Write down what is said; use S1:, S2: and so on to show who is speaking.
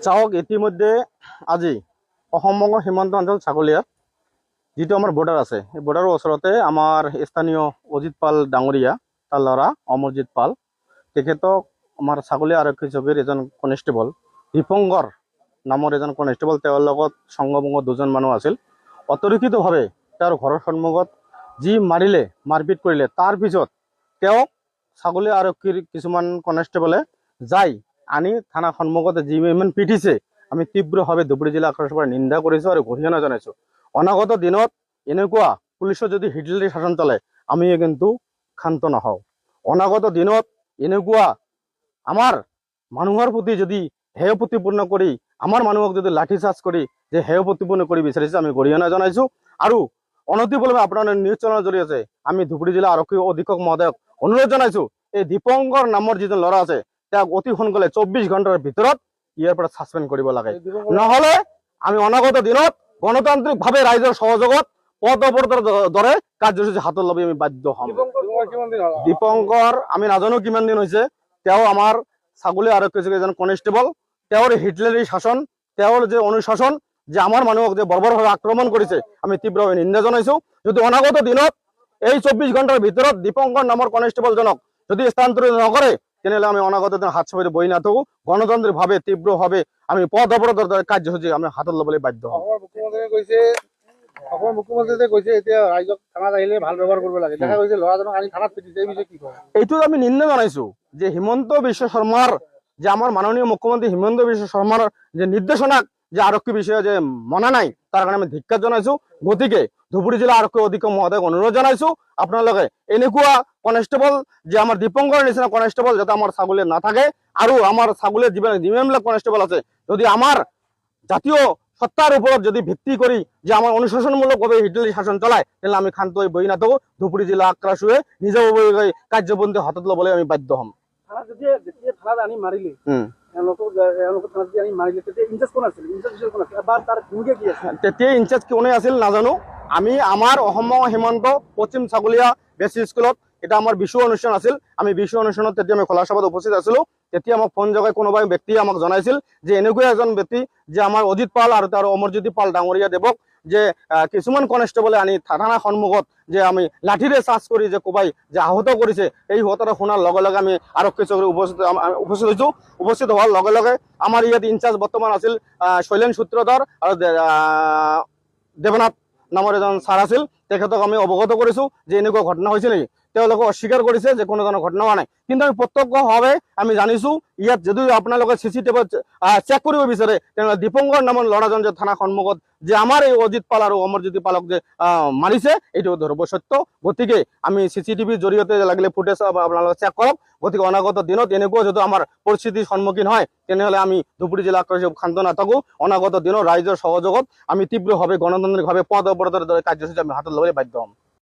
S1: চাওক ইতিমধ্যে আজি অসমবঙ্গ সীমান্ত অঞ্চল ছাগলীয়াত যিটো আমাৰ বৰ্ডাৰ আছে এই বৰ্ডাৰৰ ওচৰতে আমাৰ স্থানীয় অজিত পাল ডাঙৰীয়া তাৰ ল'ৰা অমৰজিৎ পাল তেখেতক আমাৰ ছাগলীয়া আৰক্ষী চকীৰ এজন কনিষ্টেবল দীপংকৰ নামৰ এজন কনিষ্টেবল তেওঁৰ লগত সংগবংগ দুজন মানুহ আছিল। অতৰ্কিতভাৱে তেওঁৰ ঘৰৰ সন্মুখত যি মাৰিলে মাৰপিট কৰিলে তাৰ পিছত তেওঁক ছাগলীয়া আৰক্ষীৰ কিছুমান কনিষ্টেবলে যাই আনি থানা সন্মুখতে যি ইমান পিটিছে আমি তীব্ৰভাৱে ধুবুৰী জিলা আক্ৰমণৰ পৰা নিন্দা কৰিছো আৰু গৰিহণা জনাইছো। অনাগত দিনত এনেকুৱা পুলিচৰ যদি হিটলাৰী শাসন চলে আমি কিন্তু ক্ষান্ত নহওঁ। অনাগত দিনত এনেকুৱা আমাৰ মানুহৰ প্ৰতি যদি হেয় প্ৰতিপূৰ্ণ কৰি আমাৰ মানুহক যদি লাঠি চাৰ্জ কৰি যে হেয় প্ৰতিপূৰ্ণ কৰি বিচাৰিছে আমি গৰিহণা জনাইছো। আৰু অনতিপলমে আপোনাৰ নিউজ চেনেলৰ জৰিয়তে আমি ধুবুৰী জিলা আৰক্ষী অধীক্ষক মহোদয়ক অনুৰোধ জনাইছো এই দীপংকৰ নামৰ যিজন ল'ৰা আছে তেওঁক অতি সোনকালে 24 ঘণ্টাৰ ভিতৰত ইয়াৰ পৰা ছাছপেণ্ড কৰিব লাগে, নহলে আমি অনাগত দিনত গণতান্ত্ৰিকভাৱে ৰাইজৰ সহযোগত পথ অৱৰোধৰ দৰে কাৰ্যসূচী হাতত ল'ব আমি বাধ্য হ'ম। দীপংকৰ আমি নাজানো কিমান দিন হৈছে, তেওঁ আমাৰ ছাগলীয়া আৰক্ষী চকীৰ এজন কনিষ্টেবল। তেওঁৰ হিটলাৰী শাসন, তেওঁৰ যে অনুশাসন যে আমাৰ মানুহক যে বৰ্বৰভাৱে আক্ৰমণ কৰিছে আমি তীব্ৰভাৱে নিন্দা জনাইছো। যদি অনাগত দিনত এই 24 ঘণ্টাৰ ভিতৰত দীপংকৰ নামৰ কনিষ্টেবলজনক যদি স্থানান্তৰিত নকৰে তেনেহলে আমি অনাগত দিন হাত চাপি বহি নাথাকো, গণতান্ত্ৰিকভাৱে তীব্ৰভাৱে আমি পথ অৱৰোধৰ দৰে কাৰ্যসূচী আমি হাতত ল'বলৈ বাধ্য হ'ম।
S2: অসমৰ মুখ্যমন্ত্ৰীয়ে কৈছে এতিয়া ৰাইজক থানাত আহিলে ভাল ব্যৱহাৰ কৰিব লাগে, দেখা গৈছে ল'ৰাজনক আনি থানাত পিটিছে, এই বিষয়ে কি কয়?
S1: এইটো আমি নিন্দা জনাইছো যে হিমন্ত বিশ্ব শৰ্মাৰ যে আমাৰ মাননীয় মুখ্যমন্ত্ৰী হিমন্ত বিশ্ব শৰ্মাৰ যে নিৰ্দেশনাক যে আৰক্ষী বিষয়ে যে মনা নাই তাৰ কাৰণে আমি ধিক্কাৰ জনাইছো। গতিকে ধুবুৰী জিলা আৰক্ষী অধীক্ষক মহোদয়ক অনুৰোধ জনাইছো আপোনালোকে এনেকুৱা কনিষ্টেবল যে আমাৰ দীপংকৰ নিচিনা কনিষ্টেবল যাতে আমাৰ ছাগলীত নাথাকে আৰু আমাৰ ছাগলীত যিমানবিলাক কনিষ্টেবল আছে যদি আমাৰ জাতীয় সত্তাৰ ওপৰত যদি ভিত্তি কৰি যে আমাৰ অনুশাসনমূলকভাৱে হিটলাৰী শাসন চলায় তেনে আমি ক্ষান্ত হৈ বহি নাথাকো। ধুবুৰী জিলা আক্ৰাসুৱে নিজাববীয়াকৈ কাৰ্যপন্থী হাতত ল'বলৈ আমি বাধ্য হ'ম। তেতিয়া ইনচাৰ্জ কোনে আছিল নাজানো। আমি আমাৰ অসমৰ সীমান্ত পশ্চিম ছাগলীয়া বেছি স্কুলত এটা আমাৰ বিশু অনুষ্ঠান আছিল, আমি বিশু অনুষ্ঠানত তেতিয়া আমি খোলা সভাত উপস্থিত আছিলো। তেতিয়া আমাক ফোন যোগে কোনোবাই ব্যক্তিয়ে আমাক জনাইছিল যে এনেকুৱা এজন ব্যক্তি যে আমাৰ অজিত পাল আৰু তাৰ অমৰজ্যোতি পাল ডাঙৰীয়া দেৱক যে কিছুমান কনিষ্টেবলে আনি থানা সন্মুখত যে আমি লাঠিৰে চাৰ্জ কৰি যে কোবাই যে আহত কৰিছে, এই ঘটনা শুনাৰ লগে লগে আমি আৰক্ষী চকীত উপস্থিত হৈছো। উপস্থিত হোৱাৰ লগে লগে আমাৰ ইয়াত ইনচাৰ্জ বৰ্তমান আছিল শৈলেন সূত্ৰধৰ আৰু দেৱনাথ নামৰ এজন ছাৰ আছিল, তেখেতক আমি অৱগত কৰিছো যে এনেকুৱা ঘটনা হৈছে নেকি। তেওঁলোকে অস্বীকাৰ কৰিছে যে কোনো ধৰণৰ ঘটনা হোৱা নাই, কিন্তু আমি প্ৰত্যক্ষভাৱে আমি জানিছো ইয়াত যদি আপোনালোকে CCTV চেক কৰিব বিচাৰে তেনেহ'লে দীপংকৰ নামৰ ল'ৰাজন যে থানা সন্মুখত যে আমাৰ এই অজিত পাল আৰু অমৰজ্যোতি পালক যে মাৰিছে এইটো ধ্ৰুৱ সত্য। গতিকে আমি CCTVৰ জৰিয়তে লাগিলে ফুটেজ আপোনালোকে চেক কৰক। গতিকে অনাগত দিনত এনেকুৱা যদি আমাৰ পৰিস্থিতিৰ সন্মুখীন হয় তেনেহ'লে আমি ধুবুৰী জিলা আক্ৰান্ত ক্ষান্ত নাথাকো। অনাগত দিনত ৰাইজৰ সহযোগত আমি তীব্ৰভাৱে গণতান্ত্ৰিকভাৱে পথ অৱৰোধৰ দৰে কাৰ্যসূচী আমি হাতত ল'বলৈ বাধ্য হ'ম।